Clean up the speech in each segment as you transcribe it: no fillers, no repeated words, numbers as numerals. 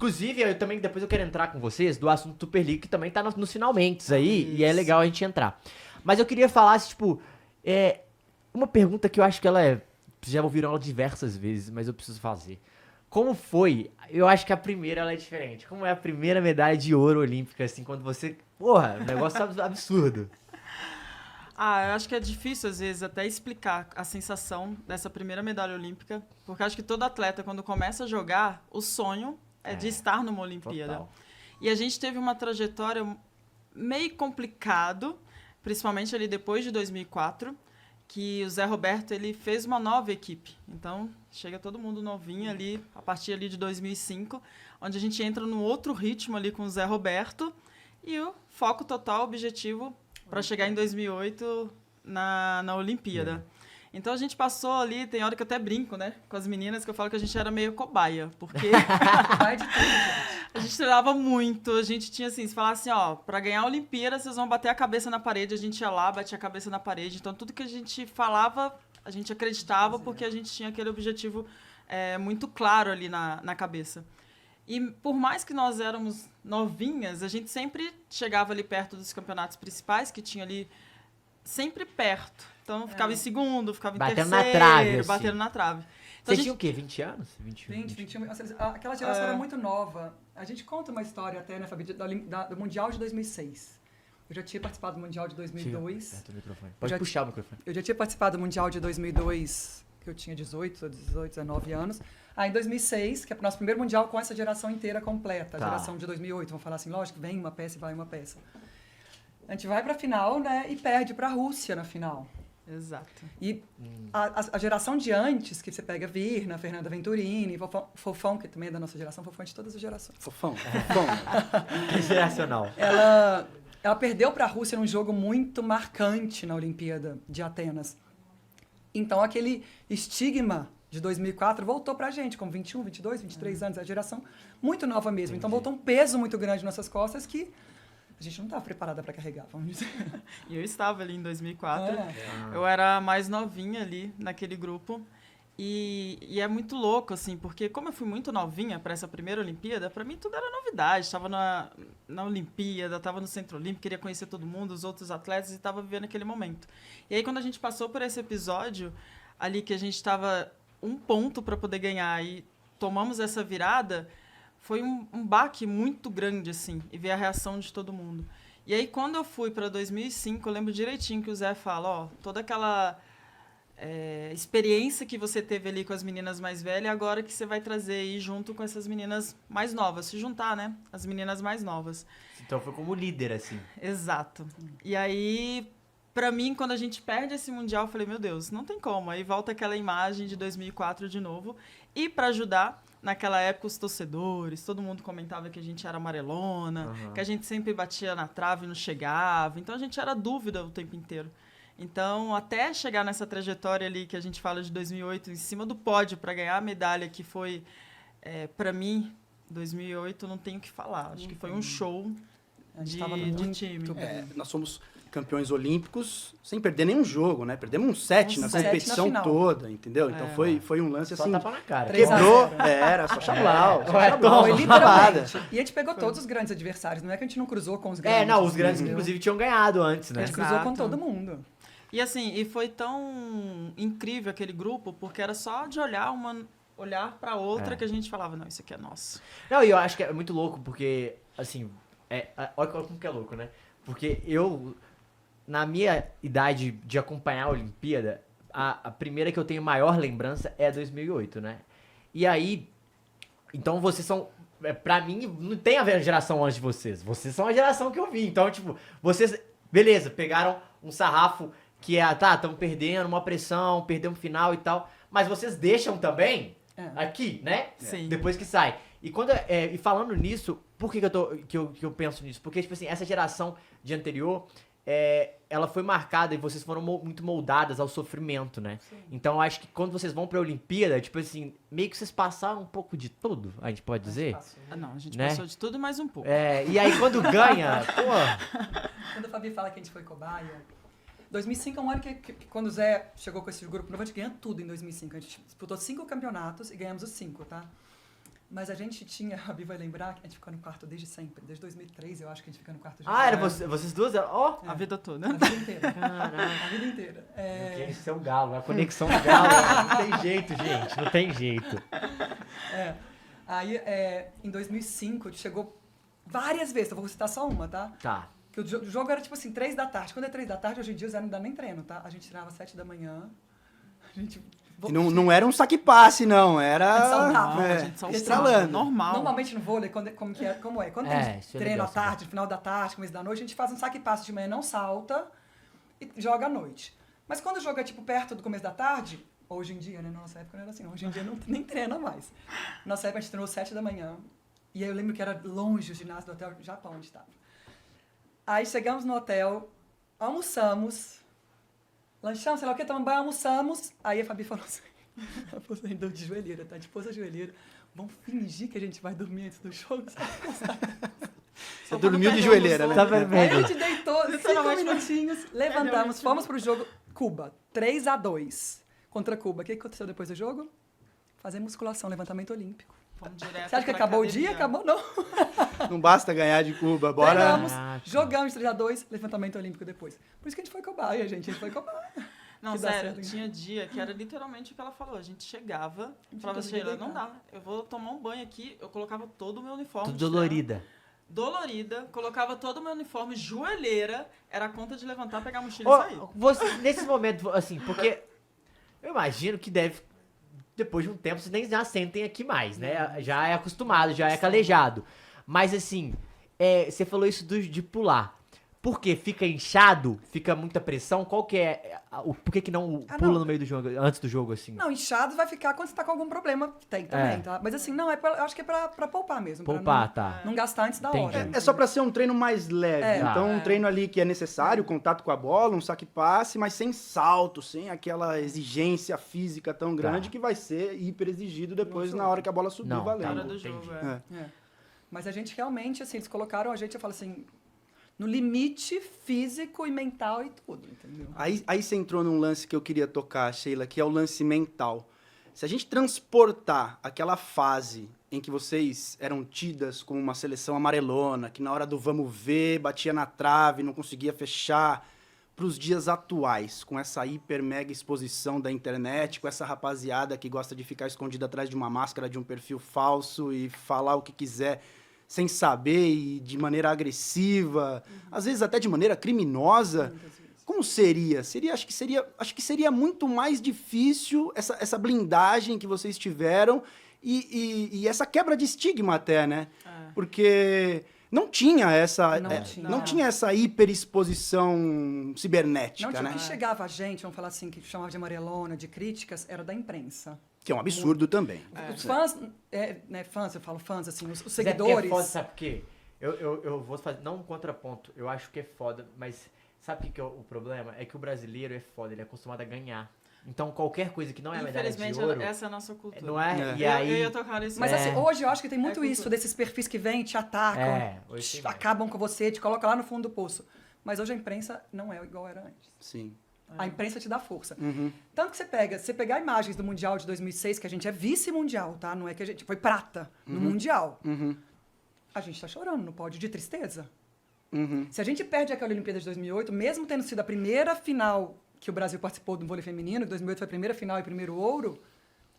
Inclusive, eu também, depois eu quero entrar com vocês do assunto Super League, que também tá nos finalmente aí, e é legal a gente entrar. Mas eu queria falar, tipo, uma pergunta que eu acho que ela é... Vocês já ouviram ela diversas vezes, mas eu preciso fazer. Como foi? Eu acho que a primeira ela é diferente. Como é a primeira medalha de ouro olímpica, assim, quando você... Porra, um negócio absurdo. Eu acho que é difícil, às vezes, até explicar a sensação dessa primeira medalha olímpica, porque eu acho que todo atleta, quando começa a jogar, o sonho é de estar numa Olimpíada. Total. E a gente teve uma trajetória meio complicado, principalmente ali depois de 2004, que o Zé Roberto ele fez uma nova equipe. Então, chega todo mundo novinho ali, a partir ali de 2005, onde a gente entra num outro ritmo ali com o Zé Roberto, e o foco total, objetivo, para chegar em 2008 na Olimpíada. Então a gente passou ali, tem hora que eu até brinco, né, com as meninas, que eu falo que a gente era meio cobaia, porque Vai de tudo, gente. a gente treinava muito, a gente tinha assim, se falasse assim, ó, para ganhar a Olimpíada vocês vão bater a cabeça na parede, a gente ia lá, batia a cabeça na parede, então tudo que a gente falava, a gente acreditava, porque a gente tinha aquele objetivo muito claro ali na cabeça. E por mais que nós éramos novinhas, a gente sempre chegava ali perto dos campeonatos principais, que tinha ali sempre perto. Então, ficava em segundo, ficava em Batendo terceiro, na trave, assim. batendo na trave. Então, Você tinha o quê? 20 anos? 21? 20, 21. Aquela geração era muito nova. A gente conta uma história até, né, Fabi, do Mundial de 2006. Eu já tinha participado do Mundial de 2002. Perto do microfone. Pode puxar o microfone. Eu já tinha participado do Mundial de 2002, que eu tinha 18, 19 anos. Aí, em 2006, que é o nosso primeiro Mundial com essa geração inteira completa. A geração de 2008. Vamos falar assim, lógico, vem uma peça e vai uma peça. A gente vai pra final, né, e perde pra Rússia na final. Exato. E a geração de antes, que você pega Virna, Fernanda Venturini, Fofão, que também é da nossa geração, Fofão é de todas as gerações. Fofão. Geracional. Ela perdeu para a Rússia num jogo muito marcante na Olimpíada de Atenas. Então, aquele estigma de 2004 voltou pra gente, com 21, 22, 23 anos, a geração muito nova mesmo. Então, voltou um peso muito grande nas nossas costas que a gente não estava preparada para carregar, vamos dizer. E eu estava ali em 2004. Eu era mais novinha ali naquele grupo. E é muito louco, assim, porque como eu fui muito novinha para essa primeira Olimpíada, para mim tudo era novidade. Estava na Olimpíada, estava no Centro Olímpico, queria conhecer todo mundo, os outros atletas, e estava vivendo aquele momento. E aí, quando a gente passou por esse episódio, ali que a gente estava um ponto para poder ganhar e tomamos essa virada, foi um baque muito grande, assim, e ver a reação de todo mundo. E aí, quando eu fui para 2005, eu lembro direitinho que o Zé fala, ó, toda aquela experiência que você teve ali com as meninas mais velhas, agora que você vai trazer aí junto com essas meninas mais novas, se juntar, né? As meninas mais novas. Então foi como líder, assim. Exato. E aí, pra mim, quando a gente perde esse Mundial, eu falei, meu Deus, não tem como. Aí volta aquela imagem de 2004 de novo. E pra ajudar, naquela época, os torcedores, todo mundo comentava que a gente era amarelona, que a gente sempre batia na trave e não chegava. Então, a gente era dúvida o tempo inteiro. Então, até chegar nessa trajetória ali que a gente fala de 2008, em cima do pódio para ganhar a medalha, que foi, para mim, 2008, não tenho o que falar. Acho que foi um show de time. Nós somos campeões olímpicos sem perder nenhum jogo, né? Perdemos um set na competição na toda, entendeu? Então foi um lance Só assim... tapa na cara. Quebrou, era só chablau. Foi literalmente. E a gente pegou todos os grandes adversários. Não é que a gente não cruzou com os grandes. Os grandes, inclusive, tinham ganhado antes, né? A gente cruzou com todo mundo. E assim, e foi tão incrível aquele grupo, porque era só de olhar pra outra que a gente falava, não, isso aqui é nosso. Não, e eu acho que é muito louco, porque, assim, olha como que é louco, né? Porque eu, na minha idade de acompanhar a Olimpíada, a primeira que eu tenho maior lembrança é 2008, né? E aí, então vocês são... Pra mim, não tem a geração antes de vocês. Vocês são a geração que eu vi. Então, tipo, vocês, beleza, pegaram um sarrafo que estamos perdendo, uma pressão, perdemos final e tal. Mas vocês deixam também aqui, né? Sim. Depois que sai. E, e falando nisso, por que eu penso nisso? Porque, tipo assim, essa geração de anterior, ela foi marcada e vocês foram muito moldadas ao sofrimento, né? Sim. Então, eu acho que quando vocês vão pra Olimpíada, tipo assim, meio que vocês passaram um pouco de tudo, a gente pode dizer? Não, a gente né? passou de tudo e mais um pouco. E aí, quando ganha, pô... Quando a Fabi fala que a gente foi cobaia... 2005 é um ano que quando o Zé chegou com esse grupo novo, a gente ganha tudo em 2005. A gente disputou 5 campeonatos e ganhamos os 5, tá? Mas a gente tinha, a Bi vai lembrar, que a gente ficou no quarto desde sempre. Desde 2003, eu acho que a gente fica no quarto junto. Era vocês duas? Ó! A vida toda. A vida inteira. Caraca. A vida inteira. Tem que ser um galo, a conexão do galo. Não tem jeito, gente. Não tem jeito. Aí, em 2005, chegou várias vezes. Eu vou citar só uma, tá? Tá. Que o jogo era tipo assim, 3 da tarde. Quando é 3 da tarde, hoje em dia o Zé não dá nem treino, tá? A gente tirava às 7 da manhã. A gente... E não era um saque-passe, não. Era Saudável, a gente saltava, estralando. normal. Normalmente no vôlei, como é? Quando tem isso é treino legal à tarde, final da tarde, começo da noite, a gente faz um saque e passe de manhã, não salta e joga à noite. Mas quando o jogo é tipo perto do começo da tarde, hoje em dia, né? Na nossa época não era assim, não. Hoje em dia não nem treina mais. Nossa época a gente treinou 7 da manhã. E aí eu lembro que era longe o ginásio do hotel Japão, onde estava. Aí chegamos no hotel, almoçamos, lanchamos, sei lá o que, tomamos banho, almoçamos. Aí a Fabi falou assim, ela falou assim, deu de joelheira, tá? De pôs a joelheira. Vamos fingir que a gente vai dormir antes do jogo, sabe? Você dormiu de joelheira, né? Tá Aí vermelho. a gente deitou 5 minutinhos, levantamos, fomos pro jogo. Cuba, 3-2 contra Cuba. O que aconteceu depois do jogo? Fazer musculação, levantamento olímpico. Fomos direto Você acha que pra acabou o academia. dia? Acabou não. Não basta ganhar de Cuba, bora. Treinamos, Caraca. jogamos 3-2, levantamento olímpico depois. Por isso que a gente foi cobaia, gente. A gente foi cobaia. Não, Que dá sério, certo, hein? tinha dia que era literalmente o que ela falou. A gente chegava, falava assim, conseguia Sheila, não deitar. dá. Eu vou tomar um banho aqui. Eu colocava todo o meu uniforme. Tudo de treino. dolorida. Dolorida, colocava todo o meu uniforme, joelheira, era a conta de levantar, pegar a mochila e sair. Você, nesse momento, assim, porque eu imagino que deve, depois de um tempo, vocês nem já sentem aqui mais, né? Já é acostumado, já é calejado. Mas assim, você falou isso de pular. Por quê? Fica inchado? Fica muita pressão? Qual que é? Por que não pula não. no meio do jogo, antes do jogo, assim? Não, inchado vai ficar quando você tá com algum problema. Tem também, tá? Mas assim, não, eu acho que é pra poupar mesmo. pra Poupar, tá. não gastar antes da Entendi. hora. É só pra ser um treino mais leve. Então, um treino ali que é necessário, contato com a bola, um saque-passe, mas sem salto, sem aquela exigência física tão grande que vai ser hiper exigido depois na hora que a bola subir Não, valendo. tá. Hora do entendi. jogo, É. Mas a gente realmente, assim, eles colocaram a gente, eu falo assim, no limite físico e mental e tudo, entendeu? Aí você entrou num lance que eu queria tocar, Sheila, que é o lance mental. Se a gente transportar aquela fase em que vocês eram tidas como uma seleção amarelona, que na hora do vamos ver, batia na trave, não conseguia fechar, para os dias atuais, com essa hiper mega exposição da internet, com essa rapaziada que gosta de ficar escondida atrás de uma máscara, de um perfil falso e falar o que quiser sem saber e de maneira agressiva, às vezes até de maneira criminosa. Como seria? Acho que seria muito mais difícil essa blindagem que vocês tiveram e essa quebra de estigma até, né? Porque não tinha não tinha essa hiperexposição cibernética, Não, tipo, né? o que chegava a gente, vamos falar assim, que chamava de amarelona, de críticas, era da imprensa. Que é um absurdo também. Os fãs, fãs, eu falo fãs, assim, os Mas é porque seguidores... é foda, sabe por quê? Eu vou fazer, não um contraponto, eu acho que é foda, mas sabe o que é o problema? É que o brasileiro é foda, ele é acostumado a ganhar. Então qualquer coisa que não é medalha de Infelizmente, ouro... essa é a nossa cultura. Não é? É. E aí... Eu ia tocar nesse Mas assim, hoje eu acho que tem muito cultura. isso, desses perfis que vêm, te atacam, hoje tem mais. acabam com você, te colocam lá no fundo do poço. Mas hoje a imprensa não é igual era antes. Sim. A imprensa te dá força. Uhum. Tanto que você pegar imagens do Mundial de 2006, que a gente é vice-mundial, tá? Não é que a gente foi prata no Mundial. Uhum. A gente tá chorando no pódio de tristeza. Uhum. Se a gente perde aquela Olimpíada de 2008, mesmo tendo sido a primeira final que o Brasil participou do vôlei feminino, 2008 foi a primeira final e primeiro ouro,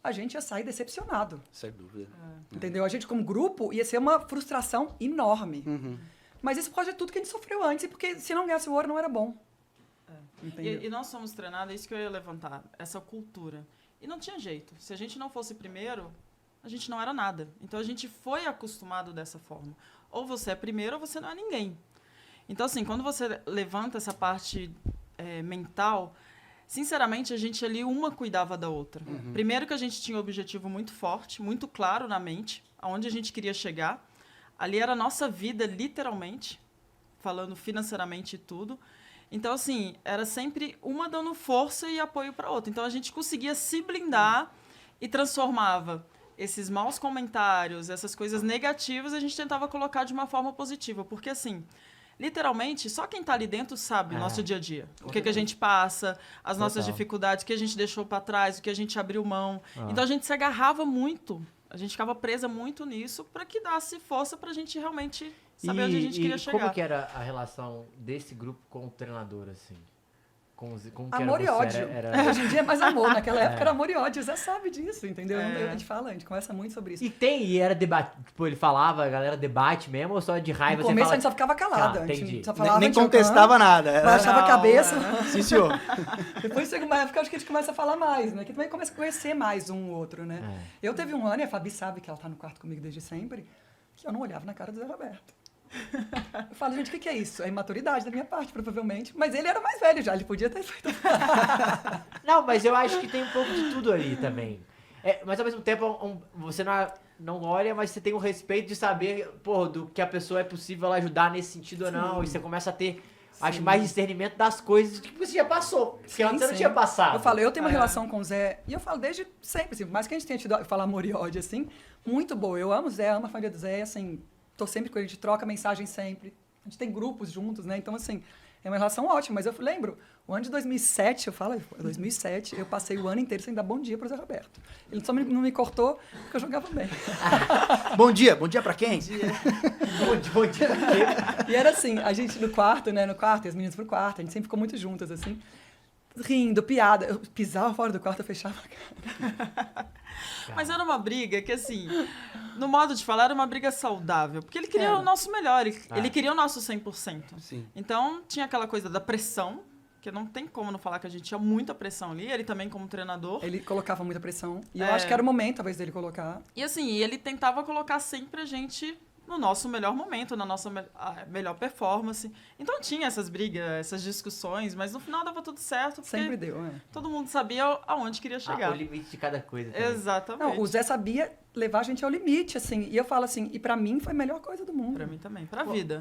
a gente ia sair decepcionado. Sem dúvida. Entendeu? A gente, como grupo, ia ser uma frustração enorme. Uhum. Mas isso por causa de tudo que a gente sofreu antes, porque se não ganhasse o ouro, não era bom. Entendeu? E nós somos treinados, é isso que eu ia levantar, essa cultura. E não tinha jeito. Se a gente não fosse primeiro, a gente não era nada. Então a gente foi acostumado dessa forma. Ou você é primeiro ou você não é ninguém. Então, assim, quando você levanta essa parte mental, sinceramente, a gente ali uma cuidava da outra. Primeiro que a gente tinha um objetivo muito forte, muito claro na mente, aonde a gente queria chegar. Ali era a nossa vida, literalmente, falando financeiramente e tudo. Então, assim, era sempre uma dando força e apoio para outra. Então, a gente conseguia se blindar e transformava esses maus comentários, essas coisas negativas, a gente tentava colocar de uma forma positiva. Porque, assim, literalmente, só quem está ali dentro sabe o nosso dia a dia. O que a gente passa, as nossas dificuldades, o que a gente deixou para trás, o que a gente abriu mão. Então, a gente se agarrava muito A gente ficava presa muito nisso para que desse força pra gente realmente saber onde a gente queria chegar. Como que era a relação desse grupo com o treinador, assim? Como que Amor era e você? ódio. Era... Hoje em dia é mais amor. Naquela época era amor e ódio. Você sabe disso, entendeu? A gente conversa muito sobre isso. E era debate, tipo, ele falava, a galera debate mesmo, ou só de raiva No você começo fala... a gente só ficava calada. Tá, A gente entendi. só falava, Nem a gente contestava nada. baixava a cabeça. Sim, senhor. Depois chega uma época, acho que a gente começa a falar mais, né? Que também começa a conhecer mais um outro, né? Eu teve um ano, e a Fabi sabe que ela tá no quarto comigo desde sempre, que eu não olhava na cara do Zé Roberto. Eu falo, gente, o que é isso? É imaturidade da minha parte, provavelmente. Mas ele era mais velho já, ele podia ter feito. Não, mas eu acho que tem um pouco de tudo ali também. Mas ao mesmo tempo, você não olha, mas você tem o respeito de saber, pô, do que a pessoa é possível ela ajudar nesse sentido ou não. E você começa a ter, acho, mais discernimento das coisas que você já passou. Porque antes você não tinha passado. Eu falo, eu tenho uma relação com o Zé, e eu falo desde sempre, assim, por mais que a gente tenha tido, eu falo amor e ódio, assim, muito boa. Eu amo o Zé, amo a família do Zé, assim, tô sempre com ele, a gente troca mensagem sempre. A gente tem grupos juntos, né? Então, assim, é uma relação ótima. Mas eu lembro, o ano de 2007, 2007, eu passei o ano inteiro sem dar bom dia pro Zé Roberto. Ele só não me cortou porque eu jogava bem. Bom dia pra quem? Bom dia. E era assim, a gente no quarto, né? No quarto, e as meninas pro quarto, a gente sempre ficou muito juntas, assim. Rindo, piada. Eu pisava fora do quarto, eu fechava a cara. Mas era uma briga que, assim, no modo de falar, era uma briga saudável. Porque ele queria o nosso melhor, ele queria o nosso 100%. Sim. Então, tinha aquela coisa da pressão, que não tem como não falar que a gente tinha muita pressão ali. Ele também como treinador. Ele colocava muita pressão. E eu acho que era o momento, talvez, dele colocar. E assim, ele tentava colocar sempre a gente no nosso melhor momento, na nossa melhor performance. Então tinha essas brigas, essas discussões, mas no final dava tudo certo. Porque Sempre deu, todo mundo sabia aonde queria chegar. O limite de cada coisa também. Exatamente. Não, o Zé sabia levar a gente ao limite, assim. E eu falo assim, e pra mim foi a melhor coisa do mundo. Pra mim também, pra vida.